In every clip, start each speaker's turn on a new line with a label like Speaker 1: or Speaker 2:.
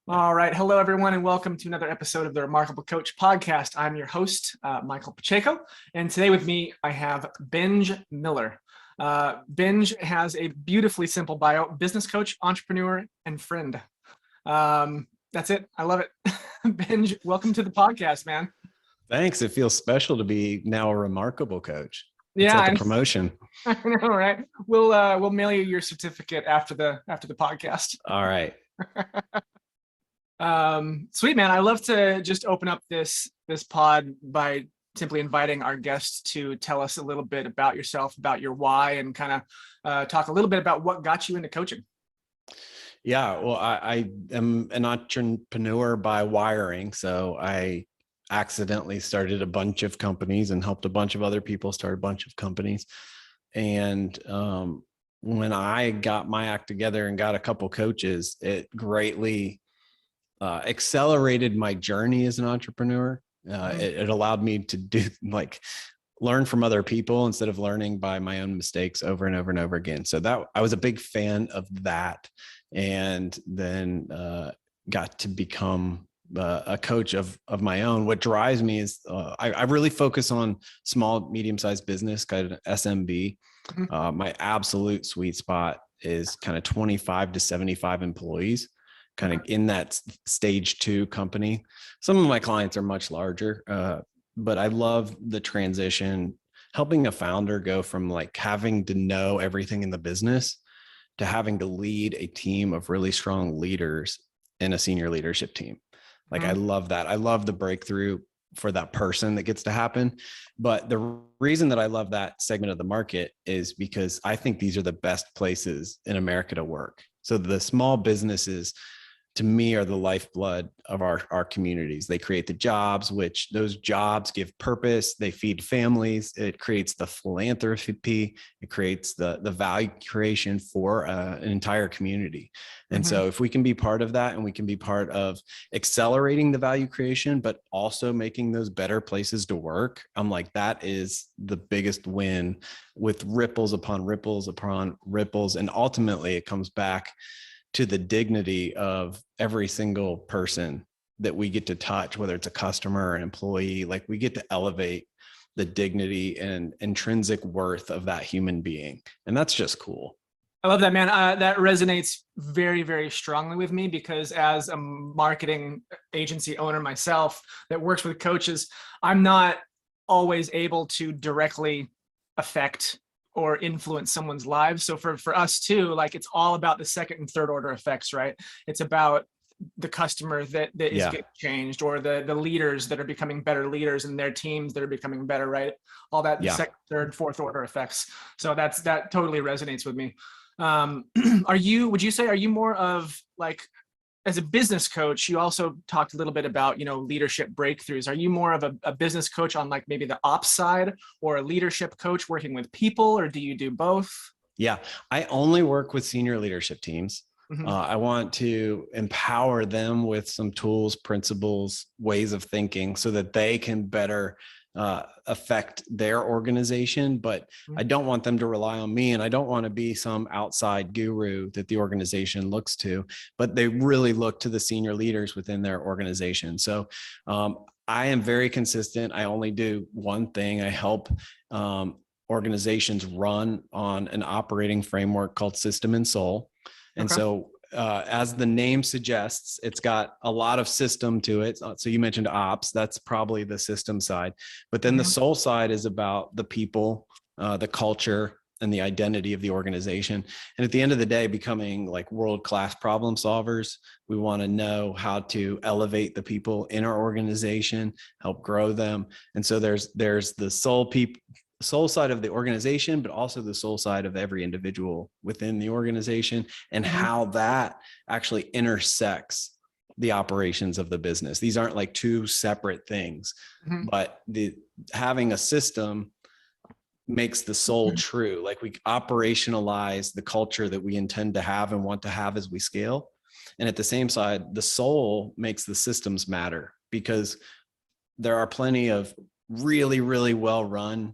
Speaker 1: All right. Hello, everyone, and welcome to another episode of the Remarkable Coach podcast. I'm your host, Micheal Pacheco, and today with me, I have Benj Miller. Benj has a beautifully simple bio: business coach, entrepreneur, and friend. That's it. I love it. Benj, welcome to the podcast, man.
Speaker 2: Thanks. It feels special to be now a remarkable coach. It's
Speaker 1: Yeah,
Speaker 2: like a promotion.
Speaker 1: I know, right? We'll mail you your certificate after the podcast.
Speaker 2: All right.
Speaker 1: Sweet, man. I love to just open up this pod by simply inviting our guests to tell us a little bit about yourself, about your why, and kind of talk a little bit about what got you into coaching.
Speaker 2: Yeah, well, I am an entrepreneur by wiring. So I accidentally started a bunch of companies and helped a bunch of other people start a bunch of companies. And when I got my act together and got a couple coaches, it greatly accelerated my journey as an entrepreneur. It allowed me to learn from other people instead of learning by my own mistakes over and over and over again. So that I was a big fan of that, and then got to become a coach of my own. What drives me is I really focus on small, medium-sized business, kind of SMB. My absolute sweet spot is kind of 25 to 75 employees, kind of in that stage 2 company. Some of my clients are much larger, but I love the transition, helping a founder go from like having to know everything in the business to having to lead a team of really strong leaders in a senior leadership team. Like, I love that. I love the breakthrough for that person that gets to happen. But the reason that I love that segment of the market is because I think these are the best places in America to work. So the small businesses, to me, are the lifeblood of our communities. They create the jobs, which those jobs give purpose. They feed families. It creates the philanthropy. It creates the value creation for an entire community. And so if we can be part of that, and we can be part of accelerating the value creation, but also making those better places to work, I'm like, that is the biggest win, with ripples upon ripples upon ripples. And ultimately it comes back to the dignity of every single person that we get to touch, whether it's a customer or an employee. Like, we get to elevate the dignity and intrinsic worth of that human being. And that's just cool.
Speaker 1: I love that, man. That resonates very, very strongly with me, because as a marketing agency owner myself that works with coaches, I'm not always able to directly affect or influence someone's lives. So for us too, like, it's all about the second and third order effects, right? It's about the customer that is getting changed, or the leaders that are becoming better leaders, and their teams that are becoming better, right? All that second, third, fourth order effects. So that totally resonates with me. Would you say, are you more of, like, as a business coach, you also talked a little bit about, leadership breakthroughs. Are you more of a business coach on, like, maybe the ops side, or a leadership coach working with people, or do you do both?
Speaker 2: Yeah, I only work with senior leadership teams. I want to empower them with some tools, principles, ways of thinking, so that they can better affect their organization. But I don't want them to rely on me, and I don't want to be some outside guru that the organization looks to, but they really look to the senior leaders within their organization. So I am very consistent. I only do one thing. I help organizations run on an operating framework called System and Soul. And so as the name suggests, it's got a lot of system to it. So you mentioned ops, that's probably the system side, but then the soul side is about the people, the culture, and the identity of the organization. And at the end of the day, becoming like world-class problem solvers, we want to know how to elevate the people in our organization, help grow them. And so there's the soul side of the organization, but also the soul side of every individual within the organization, and how that actually intersects the operations of the business. These aren't like two separate things, but having a system makes the soul true. Like, we operationalize the culture that we intend to have and want to have as we scale. And at the same side, the soul makes the systems matter, because there are plenty of really, really well-run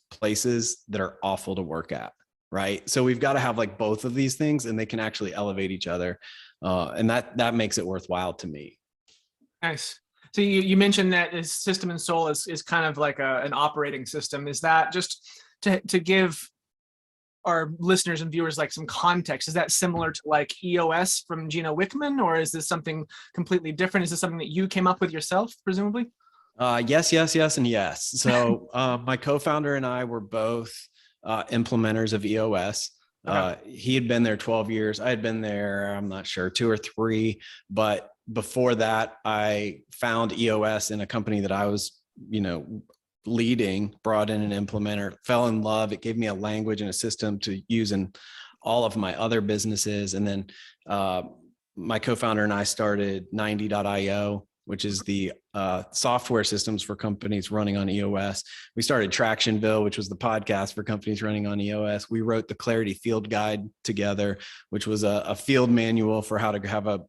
Speaker 2: places that are awful to work at, right? So we've got to have like both of these things, and they can actually elevate each other. And that makes it worthwhile to me.
Speaker 1: Nice. So you mentioned that is System and Soul is kind of like an operating system. Is that just to give our listeners and viewers like some context? Is that similar to like EOS from Gino Wickman, or is this something completely different? Is this something that you came up with yourself, presumably?
Speaker 2: Yes, and yes. So my co-founder and I were both implementers of EOS.
Speaker 1: Okay.
Speaker 2: He had been there 12 years. I had been there, I'm not sure, 2 or 3. But before that, I found EOS in a company that I was, leading, brought in an implementer, fell in love. It gave me a language and a system to use in all of my other businesses. And then my co-founder and I started 90.io, which is the software systems for companies running on EOS. We started Tractionville, which was the podcast for companies running on EOS. We wrote the Clarity Field Guide together, which was a field manual for how to have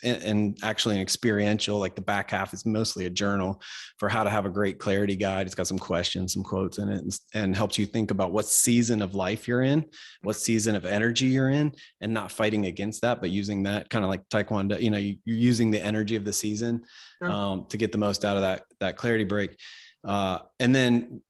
Speaker 2: and actually an experiential, like the back half is mostly a journal for how to have a great clarity guide. It's got some questions, some quotes in it, and helps you think about what season of life you're in, what season of energy you're in, and not fighting against that, but using that kind of like Taekwondo, you're using the energy of the season to get the most out of that clarity break. And then,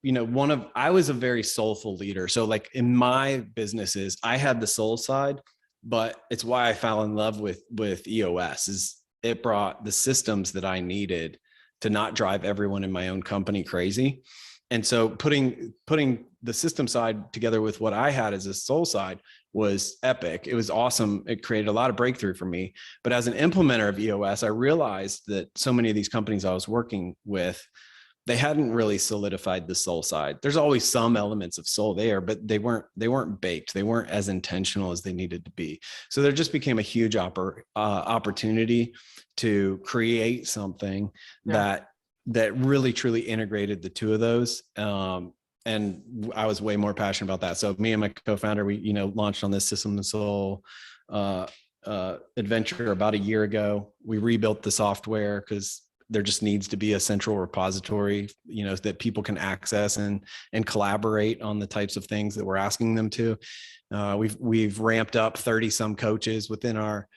Speaker 2: I was a very soulful leader. So like in my businesses, I had the soul side, but it's why I fell in love with EOS. Is it brought the systems that I needed to not drive everyone in my own company crazy. And so putting the system side together with what I had as a soul side was epic. It was awesome. It created a lot of breakthrough for me. But as an implementer of EOS, I realized that so many of these companies I was working with, they hadn't really solidified the soul side. There's always some elements of soul there, but they weren't baked. They weren't as intentional as they needed to be. So there just became a huge opportunity to create something that really truly integrated the two of those. And I was way more passionate about that. So me and my co-founder, we launched on this System and Soul adventure about a year ago. We rebuilt the software because there just needs to be a central repository, that people can access and collaborate on the types of things that we're asking them to. We've ramped up 30 some coaches within our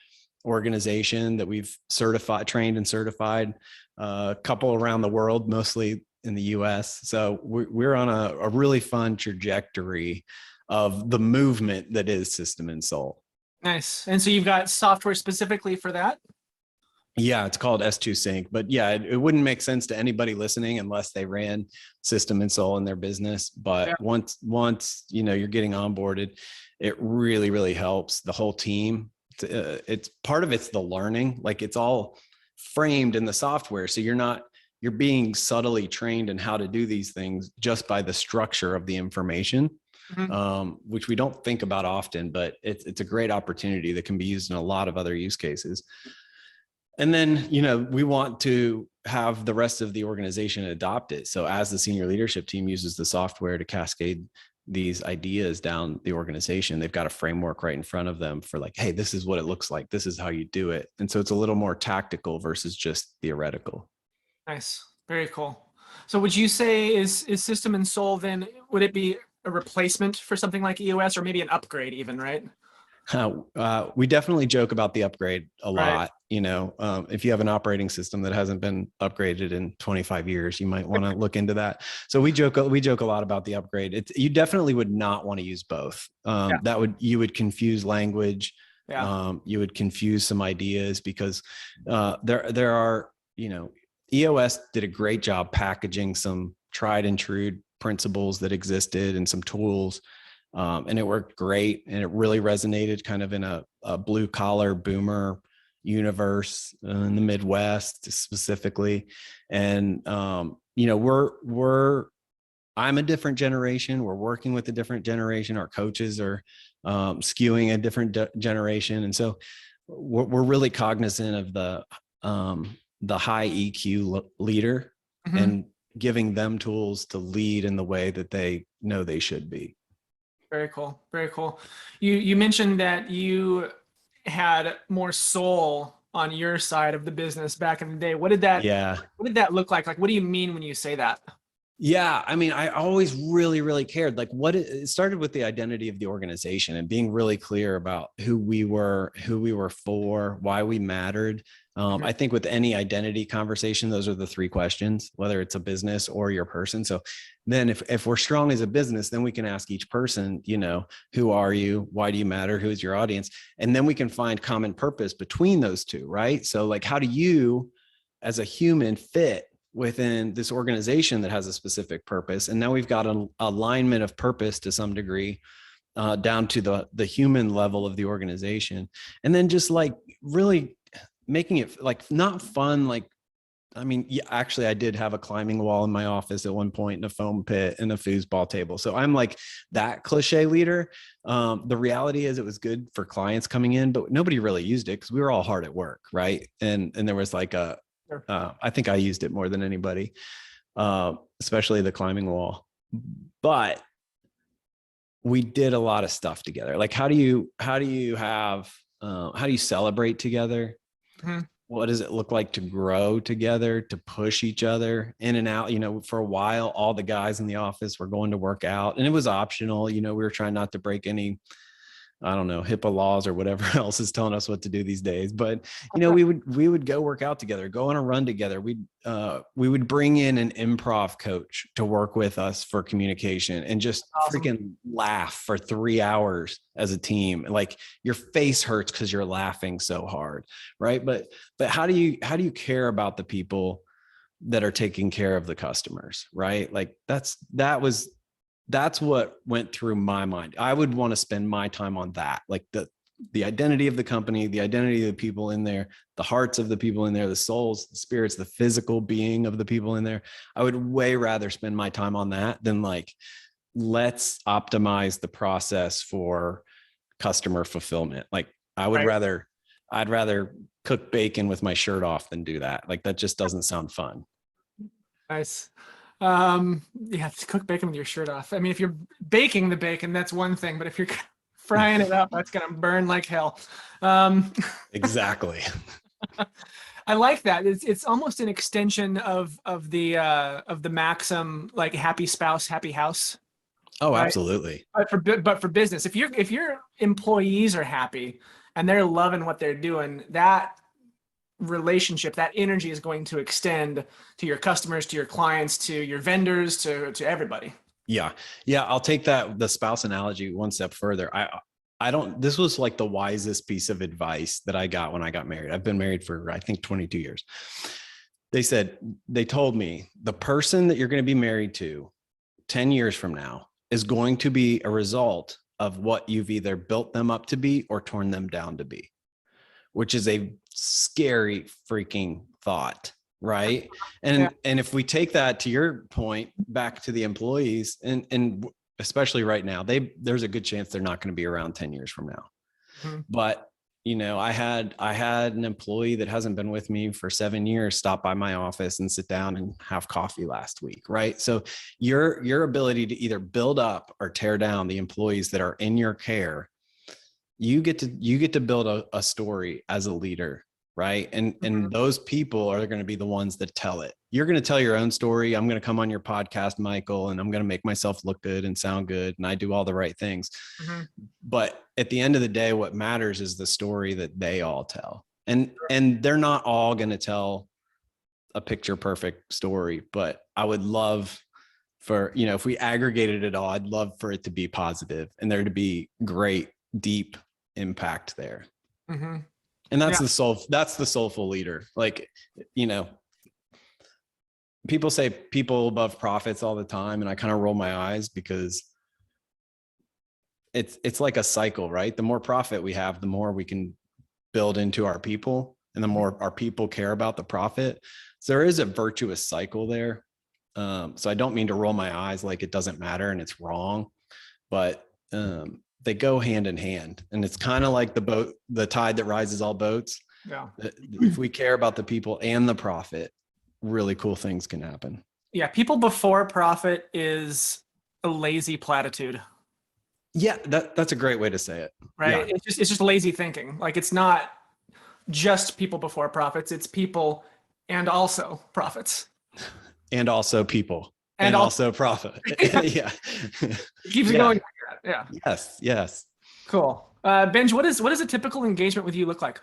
Speaker 2: organization that we've trained and certified, a couple around the world, mostly in the US. So we're on a really fun trajectory of the movement that is System and Soul.
Speaker 1: Nice. And so you've got software specifically for that?
Speaker 2: Yeah, it's called S2 Sync, but yeah, it wouldn't make sense to anybody listening unless they ran System and Soul in their business. But once you're getting onboarded, it really, really helps the whole team. It's part of it's the learning, like it's all framed in the software. So you're being subtly trained in how to do these things just by the structure of the information. Which we don't think about often, but it's a great opportunity that can be used in a lot of other use cases. And then, we want to have the rest of the organization adopt it. So as the senior leadership team uses the software to cascade these ideas down the organization, they've got a framework right in front of them for like, hey, this is what it looks like. This is how you do it. And so it's a little more tactical versus just theoretical.
Speaker 1: Nice. Very cool. So would you say is System and Soul then, would it be a replacement for something like EOS, or maybe an upgrade even, right?
Speaker 2: We definitely joke about the upgrade a lot. If you have an operating system that hasn't been upgraded in 25 years, you might want to look into that. So we joke a lot about the upgrade. You definitely would not want to use both. You would confuse language. You would confuse some ideas because there are, EOS did a great job packaging some tried and true principles that existed and some tools. And it worked great. And it really resonated kind of in a blue collar boomer universe in the Midwest specifically. And, I'm a different generation. We're working with a different generation. Our coaches are skewing a different generation. And so we're really cognizant of the high EQ leader and giving them tools to lead in the way that they know they should be.
Speaker 1: Very cool. Very cool. You mentioned that you had more soul on your side of the business back in the day. What did that look like? Like, what do you mean when you say that?
Speaker 2: Yeah, I mean, I always really, really cared. Like, it started with the identity of the organization and being really clear about who we were for, why we mattered.
Speaker 1: Mhm.
Speaker 2: I think with any identity conversation, those are the three questions, whether it's a business or your person. So then if we're strong as a business, then we can ask each person, who are you? Why do you matter? Who is your audience? And then we can find common purpose between those two, right? So like, how do you as a human fit within this organization that has a specific purpose? And now we've got an alignment of purpose to some degree, down to the human level of the organization. And then just like really making it like not fun. Like, I mean, yeah, actually I did have a climbing wall in my office at one point and a foam pit and a foosball table. So I'm like that cliche leader. The reality is it was good for clients coming in, but nobody really used it because we were all hard at work. Right. And there was like
Speaker 1: Sure.
Speaker 2: I think I used it more than anybody, especially the climbing wall. But we did a lot of stuff together. Like, how do you celebrate together?
Speaker 1: Mhm.
Speaker 2: What does it look like to grow together, to push each other in and out? For a while, all the guys in the office were going to work out and it was optional. We were trying not to break any, I don't know, HIPAA laws or whatever else is telling us what to do these days. But we would go work out together, go on a run together. We would bring in an improv coach to work with us for communication and just
Speaker 1: Awesome.
Speaker 2: freaking laugh for 3 hours as a team. Like your face hurts because you're laughing so hard, right? But how do you care about the people that are taking care of the customers, right? Like that's what went through my mind. I would want to spend my time on that, like the identity of the company, the identity of the people in there, the hearts of the people in there, the souls, the spirits, the physical being of the people in there. I would way rather spend my time on that than like, let's optimize the process for customer fulfillment. Like
Speaker 1: Right.
Speaker 2: I'd rather cook bacon with my shirt off than do that. Like that just doesn't sound fun.
Speaker 1: Nice. Yeah, to cook bacon with your shirt off. I mean, if you're baking the bacon, that's one thing, but if you're frying it up, that's gonna burn like hell. Um,
Speaker 2: Exactly.
Speaker 1: I like that. It's almost an extension of the maxim like happy spouse, happy house,
Speaker 2: Oh,
Speaker 1: right?
Speaker 2: absolutely.
Speaker 1: But for business, if your employees are happy and they're loving what they're doing, that relationship, that energy is going to extend to your customers, to your clients, to your vendors, to everybody.
Speaker 2: Yeah. Yeah. I'll take the spouse analogy one step further. I don't, this was like the wisest piece of advice that I got when I got married. I've been married for, I think, 22 years. They told me the person that you're going to be married to 10 years from now is going to be a result of what you've either built them up to be or torn them down to be, which is a scary freaking thought, right?
Speaker 1: Yeah.
Speaker 2: And if we take that to your point back to the employees, and especially right now, there's a good chance they're not going to be around 10 years from now.
Speaker 1: Mhm.
Speaker 2: But I had an employee that hasn't been with me for 7 years stop by my office and sit down and have coffee last week, right? So your ability to either build up or tear down the employees that are in your care, you get to build a story as a leader, right? And those people are going to be the ones that tell it. You're going to tell your own story. I'm going to come on your podcast, Michael, and I'm going to make myself look good and sound good, and I do all the right things.
Speaker 1: Mhm.
Speaker 2: But at the end of the day, what matters is the story that they all tell. And they're not all going to tell a picture perfect story, but I would love for, if we aggregated it all, I'd love for it to be positive and there to be great, deep impact there.
Speaker 1: Mhm.
Speaker 2: And
Speaker 1: Yeah.
Speaker 2: that's the soulful leader. Like, people say people above profits all the time. And I kind of roll my eyes because it's like a cycle, right? The more profit we have, the more we can build into our people and the more our people care about the profit. So there is a virtuous cycle there. So I don't mean to roll my eyes like it doesn't matter and it's wrong, but they go hand in hand. And it's kind of like the tide that rises all boats.
Speaker 1: Yeah.
Speaker 2: If we care about the people and the profit, really cool things can happen.
Speaker 1: Yeah. People before profit is a lazy platitude,
Speaker 2: Yeah, that's a great way to say it.
Speaker 1: right?
Speaker 2: Yeah.
Speaker 1: It's just lazy thinking. Like it's not just people before profits, it's people and also profits.
Speaker 2: And also people. and
Speaker 1: also
Speaker 2: also profit. Yeah.
Speaker 1: it keeps it
Speaker 2: Yeah.
Speaker 1: going. Yeah.
Speaker 2: Yes. Yes.
Speaker 1: Cool. Benj, what is a typical engagement with you look like?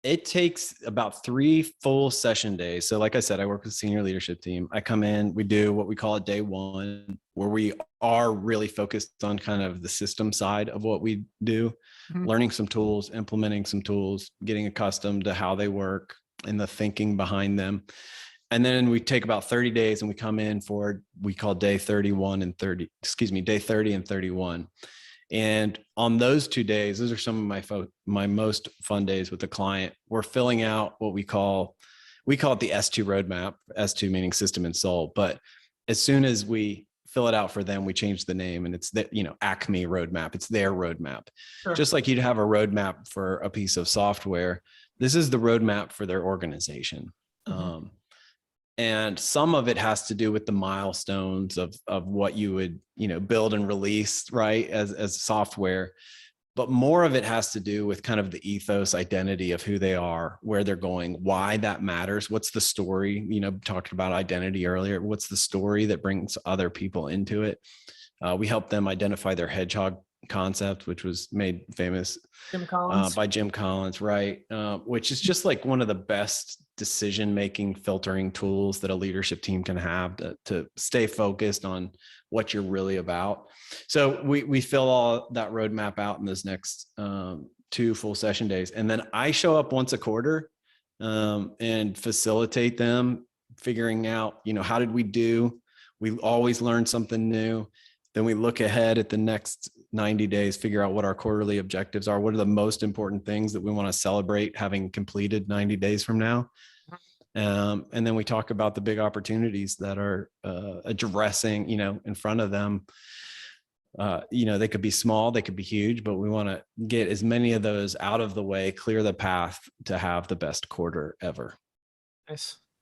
Speaker 2: It takes about 3 full session days. So like I said, I work with the senior leadership team. I come in, we do what we call a day one, where we are really focused on kind of the system side of what we do, learning some tools, implementing some tools, getting accustomed to how they work and the thinking behind them. And then we take about 30 days and we come in for, we call day 31 and 30, day 30 and 31. And on those 2 days, those are some of my most fun days with the client. We're filling out what we call it the S2 roadmap, S2 meaning system and soul. But as soon as we fill it out for them, we change the name and it's the, Acme roadmap. It's their roadmap. Sure. Just like you'd have a roadmap for a piece of software, this is the roadmap for their organization. And some of it has to do with the milestones of what you would, build and release, right, as software. But more of it has to do with kind of the ethos, identity of who they are, where they're going, why that matters. What's the story? Talked about identity earlier. What's the story that brings other people into it? We help them identify their hedgehog concept, which was made famous by Jim Collins, right? Which is just like one of the best decision-making filtering tools that a leadership team can have to stay focused on what you're really about. So we fill all that roadmap out in this next 2 full session days. And then I show up once a quarter and facilitate them figuring out, how did we do? We always learn something new. Then we look ahead at the next 90 days, figure out what our quarterly objectives are. What are the most important things that we want to celebrate having completed 90 days from now? And then we talk about the big opportunities that are addressing, in front of them. They could be small, they could be huge, but we want to get as many of those out of the way, clear the path to have the best quarter ever.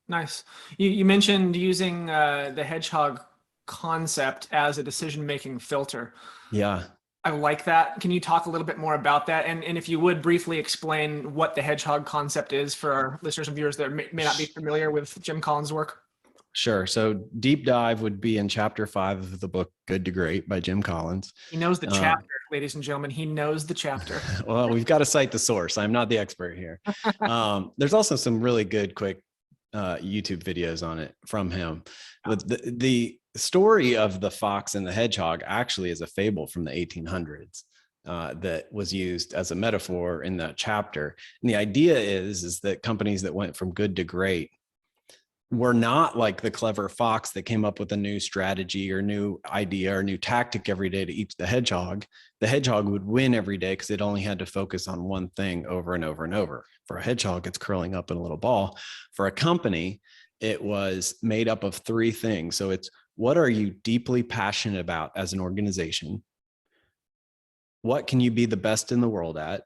Speaker 1: Nice. You mentioned using the hedgehog concept as a decision-making filter.
Speaker 2: Yeah.
Speaker 1: I like that. Can you talk a little bit more about that? And if you would briefly explain what the hedgehog concept is for our listeners and viewers that may not be familiar with Jim Collins' work.
Speaker 2: Sure. So deep dive would be in chapter 5 of the book, Good to Great by Jim Collins.
Speaker 1: He knows the chapter, ladies and gentlemen. He knows the chapter.
Speaker 2: Well, we've got to cite the source. I'm not the expert here. There's also some really good, quick YouTube videos on it from him. But the story of the fox and the hedgehog actually is a fable from the 1800s that was used as a metaphor in that chapter. And the idea is that companies that went from good to great were not like the clever fox that came up with a new strategy or new idea or new tactic every day to eat the hedgehog. The hedgehog would win every day because it only had to focus on one thing over and over and over. For a hedgehog, it's curling up in a little ball. For a company, it was made up of 3 things. So it's, what are you deeply passionate about as an organization? What can you be the best in the world at?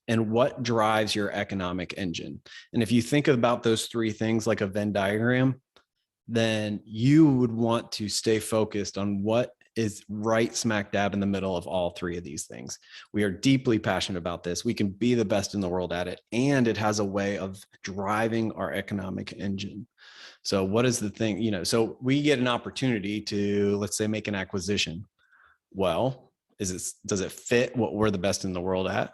Speaker 2: And what drives your economic engine? And if you think about those 3 things like a Venn diagram, then you would want to stay focused on what is right smack dab in the middle of all 3 of these things. We are deeply passionate about this. We can be the best in the world at it. And it has a way of driving our economic engine. So what is the thing, so we get an opportunity to, let's say, make an acquisition. Well, does it fit what we're the best in the world at?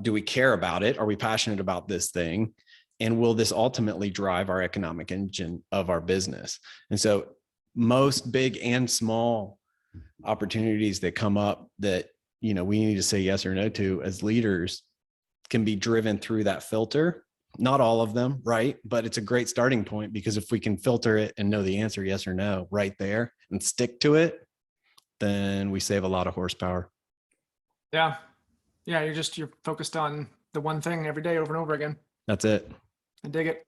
Speaker 2: Do we care about it? Are we passionate about this thing? And will this ultimately drive our economic engine of our business? And so most big and small opportunities that come up that, we need to say yes or no to as leaders can be driven through that filter. Not all of them, right? But it's a great starting point, because if we can filter it and know the answer, yes or no, right there, and stick to it, then we save a lot of horsepower.
Speaker 1: Yeah. You're focused on the one thing every day over and over again.
Speaker 2: That's it.
Speaker 1: I dig it.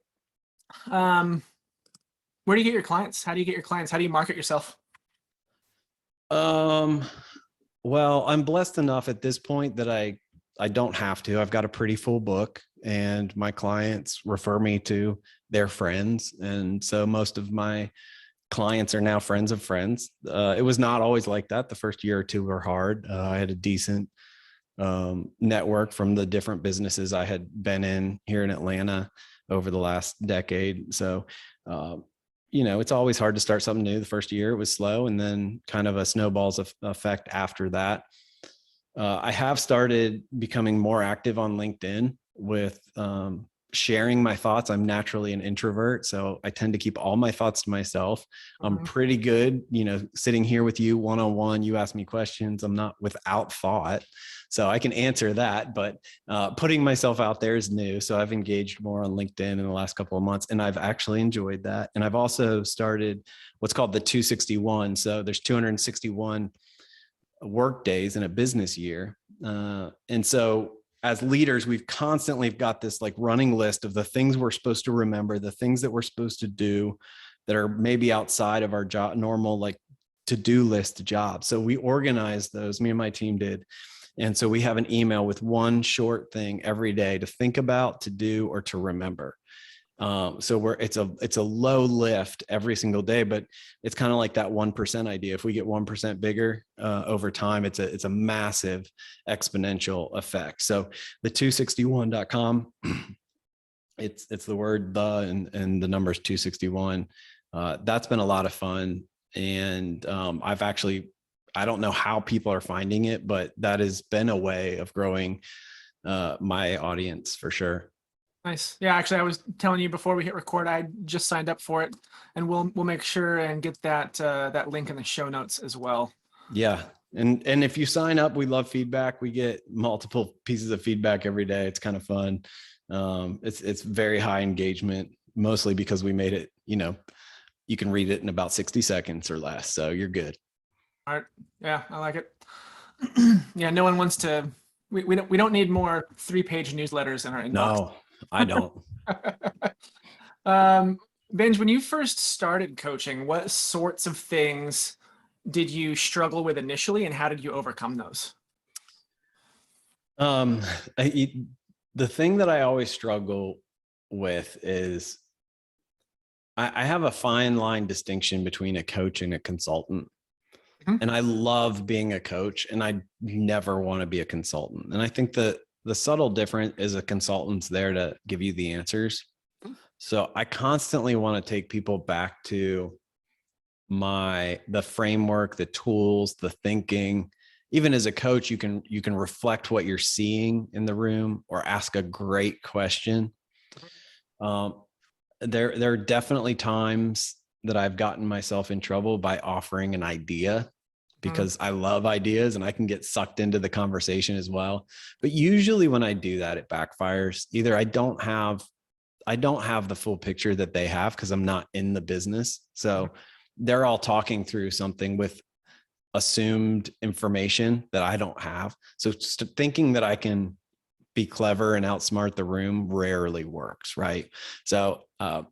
Speaker 1: Where do you get your clients? How do you get your clients? How do you market yourself?
Speaker 2: Well, I'm blessed enough at this point that I don't have to. I've got a pretty full book, and my clients refer me to their friends. And so most of my clients are now friends of friends. It was not always like that. The first year or 2 were hard. I had a decent network from the different businesses I had been in here in Atlanta. over the last decade. So, it's always hard to start something new. The first year it was slow, and then kind of a snowball's effect after that. I have started becoming more active on LinkedIn with sharing my thoughts. I'm naturally an introvert, so I tend to keep all my thoughts to myself. I'm pretty good, sitting here with you one-on-one. You ask me questions. I'm not without thought, so I can answer that. But putting myself out there is new. So I've engaged more on LinkedIn in the last couple of months, and I've actually enjoyed that. And I've also started what's called the 261. So there's 261 work days in a business year. And so as leaders, we've constantly got this like running list of the things we're supposed to remember, the things that we're supposed to do that are maybe outside of our job, normal, like to-do list jobs. So we organized those, me and my team did. And so we have an email with one short thing every day to think about, to do, or to remember. So it's a low lift every single day, but it's kind of like that 1% idea. If we get 1% bigger over time, it's a massive exponential effect. So the 261.com, it's the word and the number is 261. That's been a lot of fun. And I don't know how people are finding it, but that has been a way of growing my audience for sure.
Speaker 1: Nice. Yeah, actually, I was telling you before we hit record, I just signed up for it, and we'll make sure and get that link in the show notes as well.
Speaker 2: Yeah. And if you sign up, we love feedback. We get multiple pieces of feedback every day. It's kind of fun. It's very high engagement, mostly because we made it, you can read it in about 60 seconds or less. So you're good.
Speaker 1: All right. Yeah, I like it. Yeah, no one wants to, we don't need more 3-page newsletters in our inbox.
Speaker 2: No, I don't.
Speaker 1: Benj, when you first started coaching, what sorts of things did you struggle with initially, and how did you overcome those?
Speaker 2: The thing that I always struggle with is I have a fine line distinction between a coach and a consultant. And I love being a coach, and I never want to be a consultant. And I think that the subtle difference is a consultant's there to give you the answers. So I constantly want to take people back to the framework, the tools, the thinking. Even as a coach, you can reflect what you're seeing in the room or ask a great question. There are definitely times that I've gotten myself in trouble by offering an idea, because I love ideas and I can get sucked into the conversation as well. But usually when I do that, it backfires. Either I don't have the full picture that they have because I'm not in the business. So they're all talking through something with assumed information that I don't have. So thinking that I can be clever and outsmart the room rarely works, right? So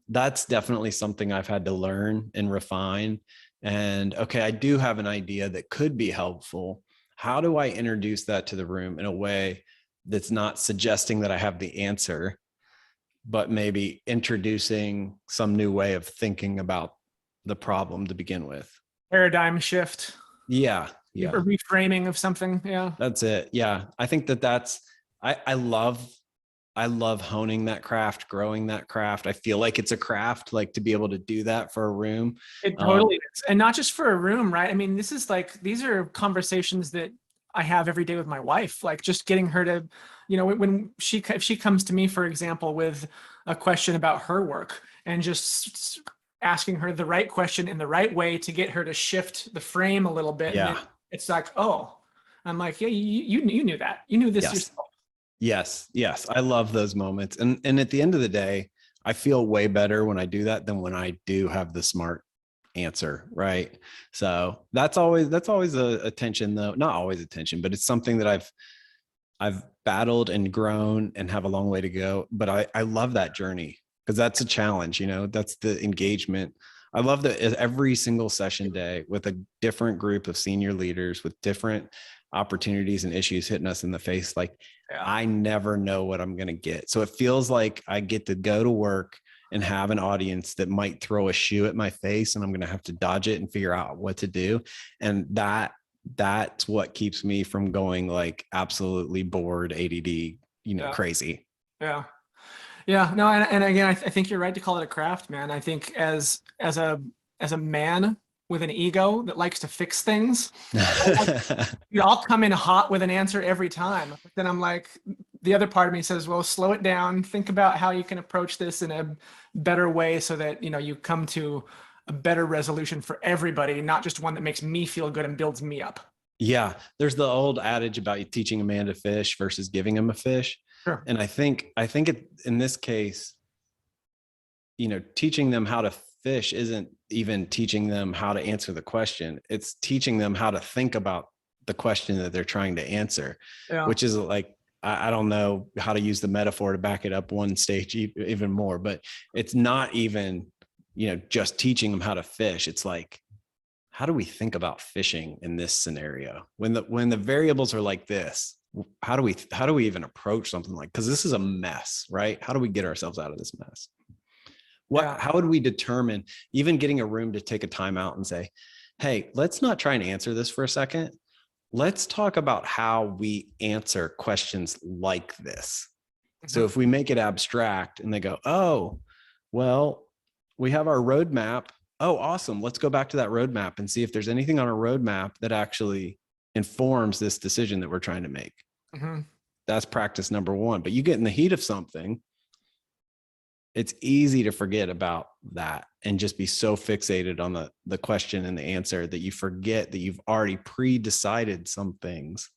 Speaker 2: that's definitely something I've had to learn and refine. And okay, I do have an idea that could be helpful. How do I introduce that to the room in a way that's not suggesting that I have the answer, but maybe introducing some new way of thinking about the problem to begin with?
Speaker 1: Paradigm shift.
Speaker 2: Yeah.
Speaker 1: A reframing of something. Yeah.
Speaker 2: That's it. Yeah. I think I love honing that craft, growing that craft. I feel like it's a craft, like to be able to do that for a room.
Speaker 1: It totally is. And not just for a room, right? I mean, these are conversations that I have every day with my wife, like just getting her to, if she comes to me, for example, with a question about her work, and just asking her the right question in the right way to get her to shift the frame a little bit.
Speaker 2: Yeah.
Speaker 1: And it's like, oh, I'm like, yeah, you knew that. You knew this yourself.
Speaker 2: Yes. I love those moments. And at the end of the day, I feel way better when I do that than when I do have the smart answer. Right. So that's always a tension, though. Not always a tension, but it's something that I've battled and grown and have a long way to go. But I love that journey, because that's a challenge, that's the engagement. I love that every single session day with a different group of senior leaders with different opportunities and issues hitting us in the face. Like, I never know what I'm going to get. So it feels like I get to go to work and have an audience that might throw a shoe at my face, and I'm going to have to dodge it and figure out what to do. And that's what keeps me from going like absolutely bored, ADD, crazy.
Speaker 1: Yeah. Yeah, no, and again, I think you're right to call it a craft, man. I think as a man with an ego that likes to fix things, I'll come in hot with an answer every time. But then I'm like, the other part of me says, well, slow it down. Think about how you can approach this in a better way so that, you come to a better resolution for everybody, not just one that makes me feel good and builds me up.
Speaker 2: Yeah, there's the old adage about you teaching a man to fish versus giving him a fish.
Speaker 1: Sure.
Speaker 2: And I think in this case, teaching them how to fish isn't even teaching them how to answer the question. It's teaching them how to think about the question that they're trying to answer,
Speaker 1: Yeah.
Speaker 2: which is like, I don't know how to use the metaphor to back it up one stage even more, but it's not even, just teaching them how to fish. It's like, how do we think about fishing in this scenario when the variables are like this? How do we even approach something like, because this is a mess, right? How do we get ourselves out of this mess? How would we determine, even getting a room to take a time out and say, hey, let's not try and answer this for a second. Let's talk about how we answer questions like this. So if we make it abstract and they go, oh, well, we have our roadmap. Oh, awesome. Let's go back to that roadmap and see if there's anything on our roadmap that actually informs this decision that we're trying to make.
Speaker 1: Mm-hmm.
Speaker 2: That's practice number one. But you get in the heat of something, it's easy to forget about that and just be so fixated on the question and the answer that you forget that you've already pre-decided some things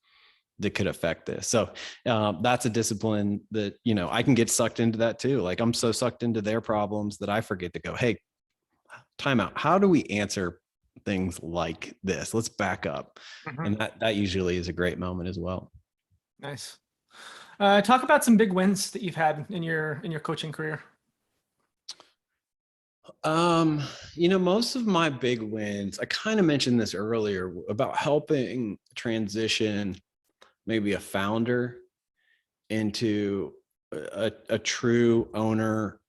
Speaker 2: that could affect this. So that's a discipline that, I can get sucked into that too. Like I'm so sucked into their problems that I forget to go, hey, time out. How do we answer things like this? Let's back up.
Speaker 1: Mm-hmm.
Speaker 2: And that usually is a great moment as well.
Speaker 1: Nice. Talk about some big wins that you've had in your coaching career.
Speaker 2: Most of my big wins, I kind of mentioned this earlier about helping transition maybe a founder into a true owner,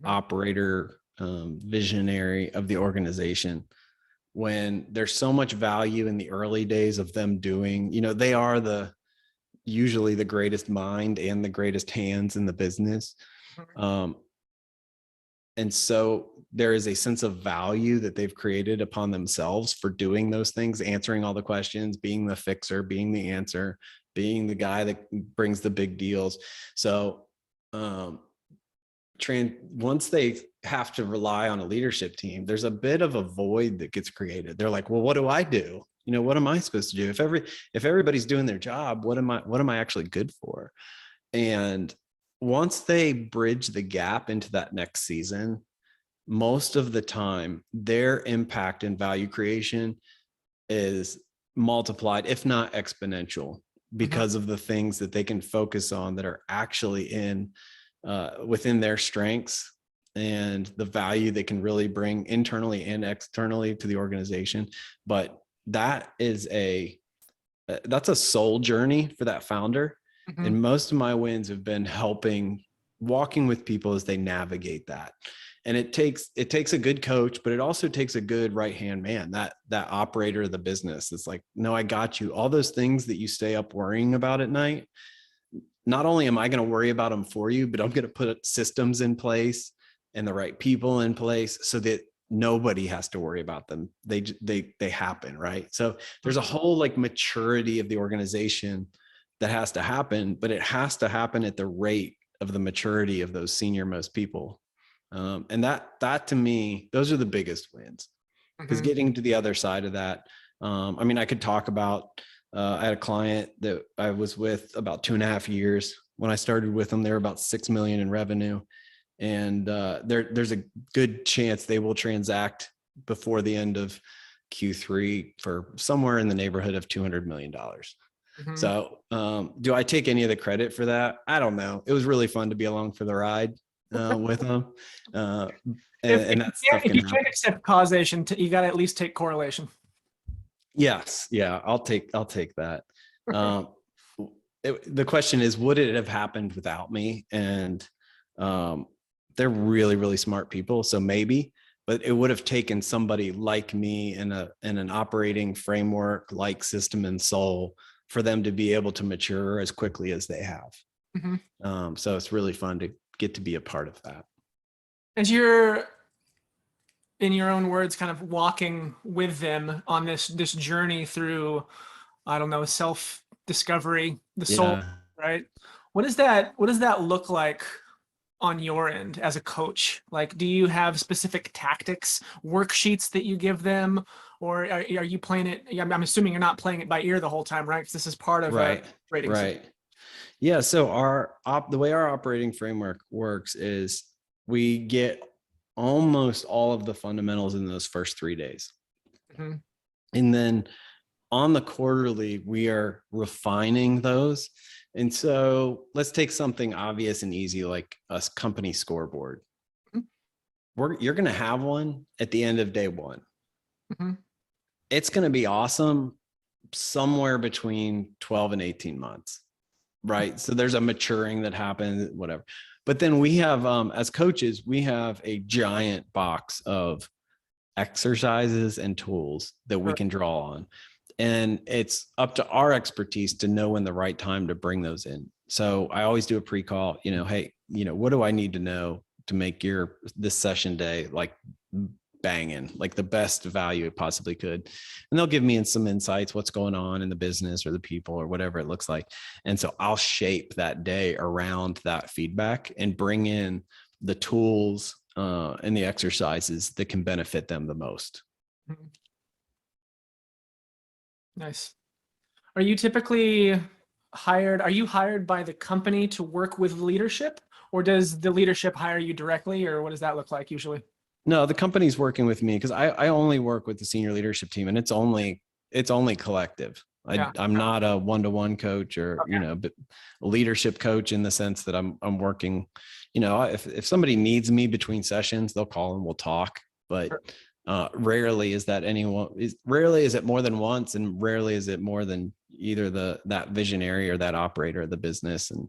Speaker 2: operator, visionary of the organization. When there's so much value in the early days of them doing, they are usually the greatest mind and the greatest hands in the business. And so there is a sense of value that they've created upon themselves for doing those things, answering all the questions, being the fixer, being the answer, being the guy that brings the big deals. So once they have to rely on a leadership team, there's a bit of a void that gets created. They're like, well, what do I do? What am I supposed to do? If everybody's doing their job, what am I actually good for? And once they bridge the gap into that next season, most of the time, their impact and value creation is multiplied, if not exponential, because of the things that they can focus on that are actually within their strengths and the value they can really bring internally and externally to the organization. But that is that's a soul journey for that founder. And most of my wins have been walking with people as they navigate that. And it takes a good coach, but it also takes a good right-hand man, that operator of the business. It's like, no, I got you. All those things that you stay up worrying about at night, not only am I going to worry about them for you, but I'm going to put systems in place and the right people in place so that nobody has to worry about them. They happen, right? So there's a whole maturity of the organization that has to happen, but it has to happen at the rate of the maturity of those senior most people. And that to me, those are the biggest wins, because getting to the other side of that, I could talk about, I had a client that I was with about 2.5 years. When I started with them, they were about 6 million in revenue. And there's a good chance they will transact before the end of Q3 for somewhere in the neighborhood of $200 million. So do I take any of the credit for that? I don't know. It was really fun to be along for the ride with them. And that stuff
Speaker 1: if you can't accept causation, you got to at least take correlation.
Speaker 2: Yes. Yeah. I'll take that. The question is, would it have happened without me? And they're really, really smart people. So maybe, but it would have taken somebody like me in an operating framework like System and Soul for them to be able to mature as quickly as they have. So it's really fun to get to be a part of that.
Speaker 1: And you're, in your own words, kind of walking with them on this journey through, I don't know, self-discovery, the soul,
Speaker 2: Yeah.
Speaker 1: right? What does that look like on your end as a coach? Like, do you have specific tactics, worksheets that you give them, or are you playing it? I'm assuming you're not playing it by ear the whole time, right? Because this is part of a rating system.
Speaker 2: Right. Yeah. So the way our operating framework works is we get almost all of the fundamentals in those first 3 days.
Speaker 1: Mm-hmm.
Speaker 2: And then on the quarterly, we are refining those. And so let's take something obvious and easy, like a company scoreboard.
Speaker 1: Mm-hmm.
Speaker 2: You're going to have one at the end of day one.
Speaker 1: Mm-hmm.
Speaker 2: It's going to be awesome somewhere between 12 and 18 months, right? So there's a maturing that happens, whatever. But then we have, as coaches, we have a giant box of exercises and tools that we can draw on. And it's up to our expertise to know when the right time to bring those in. So I always do a pre-call, hey, what do I need to know to make this session day like banging, like the best value it possibly could. And they'll give me some insights, what's going on in the business or the people or whatever it looks like. And so I'll shape that day around that feedback and bring in the tools and the exercises that can benefit them the most.
Speaker 1: Nice. Are you typically hired by the company to work with leadership, or does the leadership hire you directly, or what does that look like usually?
Speaker 2: No, the company's working with me because I only work with the senior leadership team, and it's only collective. I'm not a one-to-one coach or, but a leadership coach in the sense that I'm working, if somebody needs me between sessions, they'll call and we'll talk, but rarely is it more than once, and rarely is it more than either that visionary or that operator of the business. And,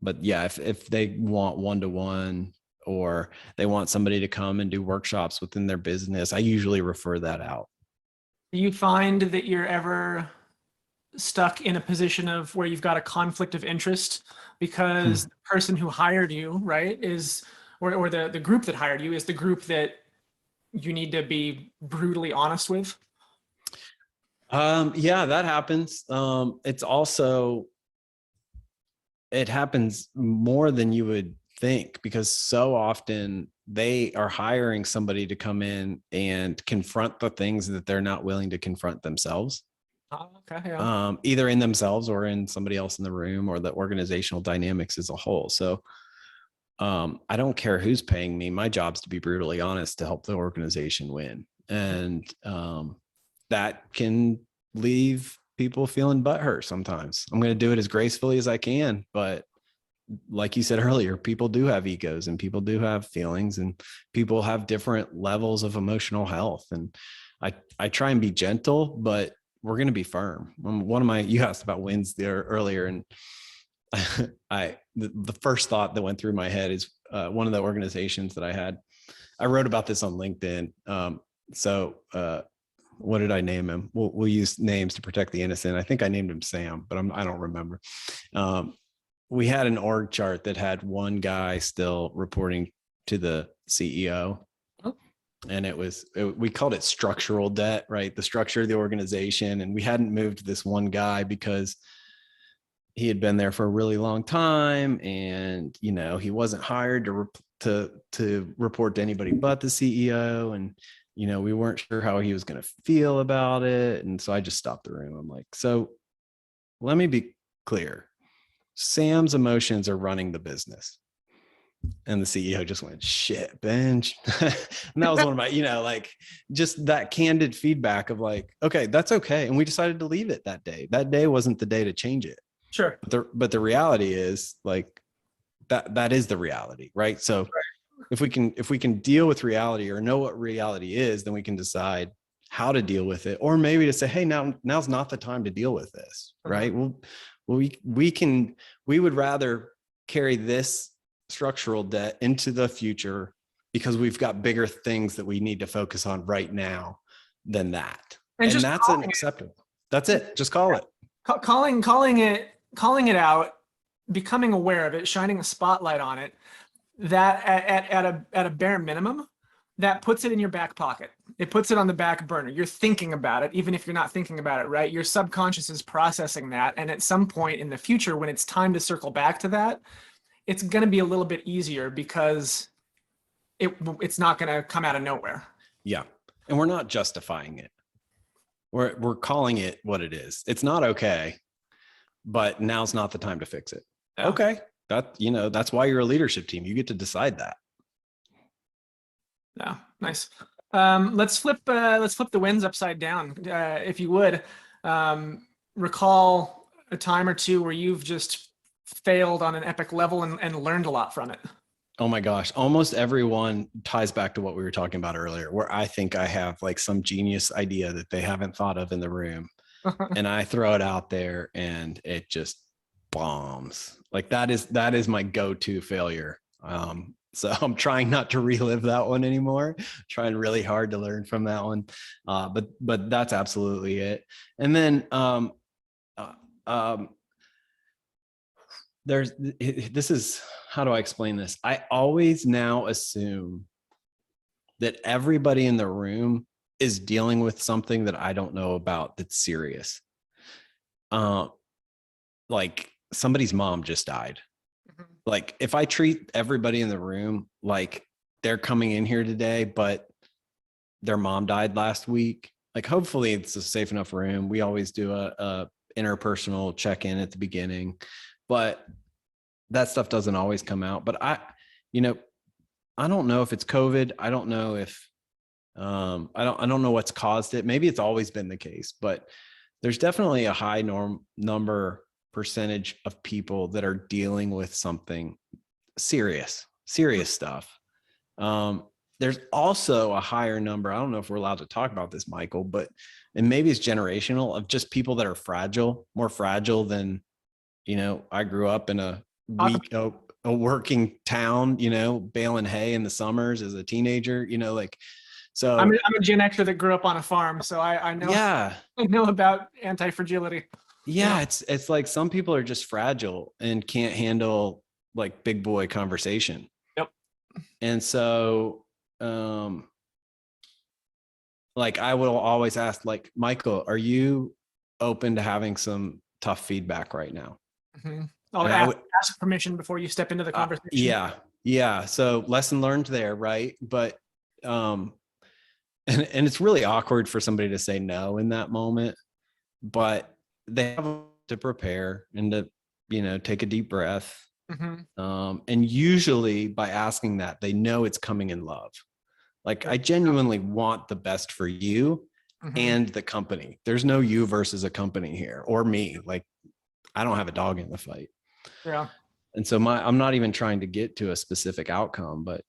Speaker 2: but yeah, if they want one-to-one, or they want somebody to come and do workshops within their business, I usually refer that out.
Speaker 1: Do you find that you're ever stuck in a position of where you've got a conflict of interest because the person who hired you, right, or the group that hired you is the group that you need to be brutally honest with?
Speaker 2: Yeah, that happens. It happens more than you would think, because so often they are hiring somebody to come in and confront the things that they're not willing to confront themselves.
Speaker 1: Okay. Yeah.
Speaker 2: Either in themselves or in somebody else in the room, or the organizational dynamics as a whole. So I don't care who's paying me. My job's to be brutally honest to help the organization win. And that can leave people feeling butthurt sometimes. I'm going to do it as gracefully as I can, but like you said earlier, people do have egos, and people do have feelings, and people have different levels of emotional health. And I try and be gentle, but we're going to be firm. You asked about wins there earlier, and the first thought that went through my head is one of the organizations that I wrote about this on LinkedIn. What did I name him? We'll use names to protect the innocent. I think I named him Sam, but I don't remember. We had an org chart that had one guy still reporting to the CEO. Oh. And we called it structural debt, right? The structure of the organization. And we hadn't moved this one guy because he had been there for a really long time. And, he wasn't hired to report to anybody but the CEO. And, we weren't sure how he was going to feel about it. And so I just stopped the room. I'm like, so let me be clear. Sam's emotions are running the business. And the CEO just went, shit, Benj. And that was one of my, just that candid feedback of like, okay, that's okay. And we decided to leave it that day. That day wasn't the day to change it.
Speaker 1: Sure.
Speaker 2: But the reality is like that is the reality, right? So if we can deal with reality, or know what reality is, then we can decide how to deal with it. Or maybe to say, hey, now's not the time to deal with this, right? Well, we would rather carry this structural debt into the future because we've got bigger things that we need to focus on right now than that. And that's unacceptable. That's it. Just call it.
Speaker 1: Calling it out becoming aware of it, shining a spotlight on it, that at a bare minimum, that puts it in your back pocket. It puts it on the back burner. You're thinking about it, even if you're not thinking about it, right? Your subconscious is processing that. And at some point in the future, when it's time to circle back to that, it's going to be a little bit easier because it's not going to come out of nowhere.
Speaker 2: Yeah. And we're not justifying it. We're calling it what it is. It's not okay, but now's not the time to fix it.
Speaker 1: Yeah.
Speaker 2: Okay. That's why you're a leadership team. You get to decide that.
Speaker 1: Yeah, nice. Let's flip the wins upside down. If you would, recall a time or two where you've just failed on an epic level and learned a lot from it.
Speaker 2: Oh my gosh. Almost everyone ties back to what we were talking about earlier, where I think I have like some genius idea that they haven't thought of in the room. And I throw it out there and it just bombs. Like that is my go-to failure. So I'm trying not to relive that one anymore, trying really hard to learn from that one. But that's absolutely it. And then this is, how do I explain this? I always now assume that everybody in the room is dealing with something that I don't know about that's serious. Like somebody's mom just died. Like if I treat everybody in the room like they're coming in here today, but their mom died last week, like hopefully it's a safe enough room. We always do a interpersonal check-in at the beginning, but that stuff doesn't always come out. But I don't know if it's COVID. I don't know if I don't know what's caused it. Maybe it's always been the case, but there's definitely a high percentage of people that are dealing with something serious stuff. There's also a higher number. I don't know if we're allowed to talk about this, Michael, and maybe it's generational, of just people that are more fragile than, I grew up in a working town, baling hay in the summers as a teenager, so
Speaker 1: I'm a Gen Xer that grew up on a farm. So I know,
Speaker 2: yeah,
Speaker 1: I know about anti-fragility.
Speaker 2: Yeah, it's like some people are just fragile and can't handle like big boy conversation.
Speaker 1: Yep.
Speaker 2: And so like I will always ask, like, Michael, are you open to having some tough feedback right now?
Speaker 1: Mm-hmm. Ask permission before you step into the conversation.
Speaker 2: Yeah. So lesson learned there, right? But and it's really awkward for somebody to say no in that moment, but they have to prepare and to, take a deep breath. Mm-hmm. And usually by asking that, they know it's coming in love. Like I genuinely want the best for you mm-hmm. and the company. There's no you versus a company here or me. Like I don't have a dog in the fight.
Speaker 1: Yeah.
Speaker 2: And so I'm not even trying to get to a specific outcome, but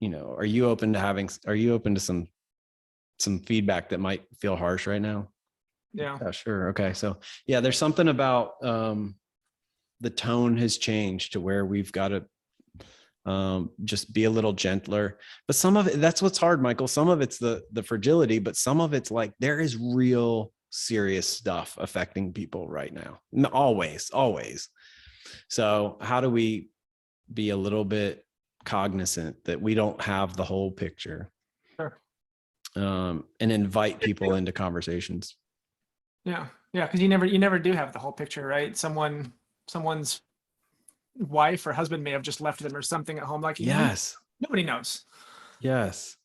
Speaker 2: are you open to some feedback that might feel harsh right now?
Speaker 1: Yeah.
Speaker 2: Sure. Okay. So yeah, there's something about the tone has changed to where we've got to just be a little gentler. But some of it, that's what's hard, Michael. Some of it's the fragility, but some of it's like there is real serious stuff affecting people right now. Always. So how do we be a little bit cognizant that we don't have the whole picture?
Speaker 1: Sure.
Speaker 2: And invite people into conversations.
Speaker 1: Yeah. Because you never do have the whole picture, right? Someone's wife or husband may have just left them or something at home. Like,
Speaker 2: yes,
Speaker 1: nobody knows.
Speaker 2: Yes.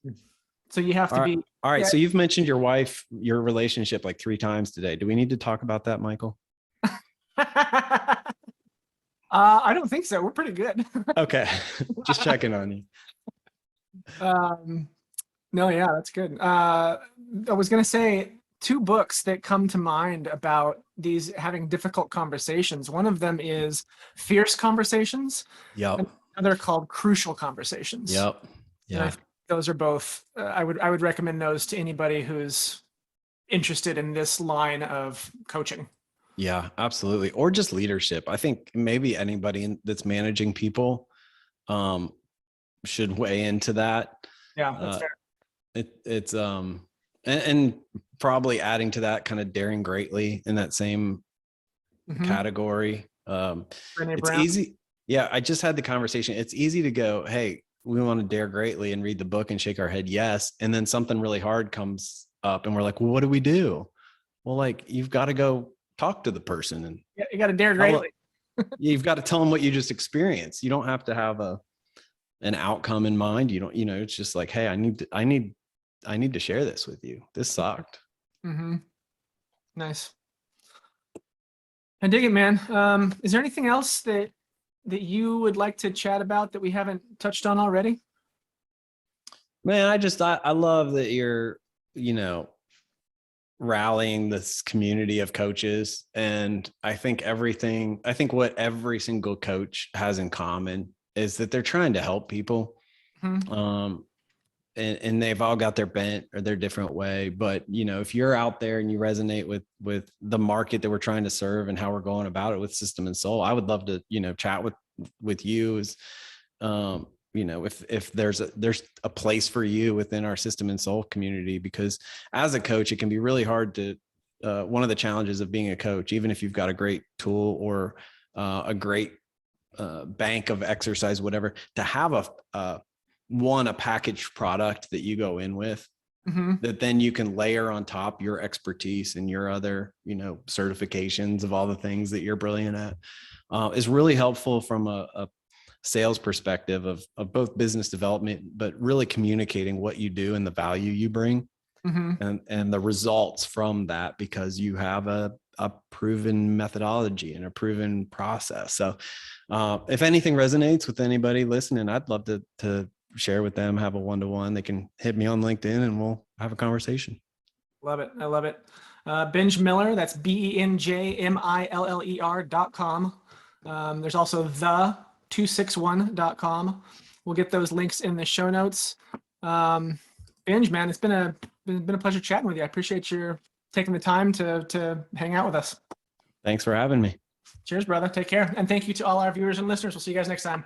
Speaker 1: So you have to be.
Speaker 2: All right. Yeah. So you've mentioned your relationship like 3 times today. Do we need to talk about that, Michael?
Speaker 1: I don't think so. We're pretty good.
Speaker 2: Okay. Just checking on you.
Speaker 1: No, yeah, that's good. I was going to say 2 books that come to mind about these having difficult conversations. One of them is Fierce Conversations.
Speaker 2: Yep.
Speaker 1: And another called Crucial Conversations.
Speaker 2: Yep. Yeah.
Speaker 1: And I think those are both, I would recommend those to anybody who's interested in this line of coaching. Yeah,
Speaker 2: absolutely. Or just leadership. I think maybe anybody that's managing people should weigh into that.
Speaker 1: Yeah, that's fair.
Speaker 2: It's and probably adding to that, kind of daring greatly in that same category.
Speaker 1: Brene
Speaker 2: It's
Speaker 1: Brown.
Speaker 2: easy. Yeah, I just had the conversation. It's easy to go, hey, we want to dare greatly and read the book and shake our head yes, and then something really hard comes up and we're like, well, what do we do? Well, like, you've got to go talk to the person and
Speaker 1: Yeah, you got to dare
Speaker 2: tell
Speaker 1: greatly.
Speaker 2: you've got to tell them what you just experienced. You don't have to have an outcome in mind. You don't, it's just like, hey, I need to share this with you. This sucked.
Speaker 1: Mm-hmm. Nice. I dig it, man. Is there anything else that you would like to chat about that we haven't touched on already?
Speaker 2: Man, I love that you're, rallying this community of coaches. And I think what every single coach has in common is that they're trying to help people.
Speaker 1: Mm-hmm.
Speaker 2: And they've all got their bent or their different way. But, if you're out there and you resonate with the market that we're trying to serve and how we're going about it with System and Soul, I would love to, chat with you as, if there's a place for you within our System and Soul community, because as a coach, it can be really hard to, one of the challenges of being a coach, even if you've got a great tool or a great bank of exercise, whatever, to have a packaged product that you go in with,
Speaker 1: Mm-hmm.
Speaker 2: that then you can layer on top your expertise and your other, certifications of all the things that you're brilliant at, is really helpful from a sales perspective of both business development, but really communicating what you do and the value you bring,
Speaker 1: Mm-hmm.
Speaker 2: and the results from that, because you have a proven methodology and a proven process. So if anything resonates with anybody listening, I'd love to share with them, have a one-to-one. They can hit me on LinkedIn and we'll have a conversation.
Speaker 1: Love it. I love it. Benj Miller, that's BenjMiller.com. There's also the261.com. We'll get those links in the show notes. Benj, man, it's been a pleasure chatting with you. I appreciate your taking the time to hang out with us.
Speaker 2: Thanks for having me.
Speaker 1: Cheers, brother. Take care. And thank you to all our viewers and listeners. We'll see you guys next time.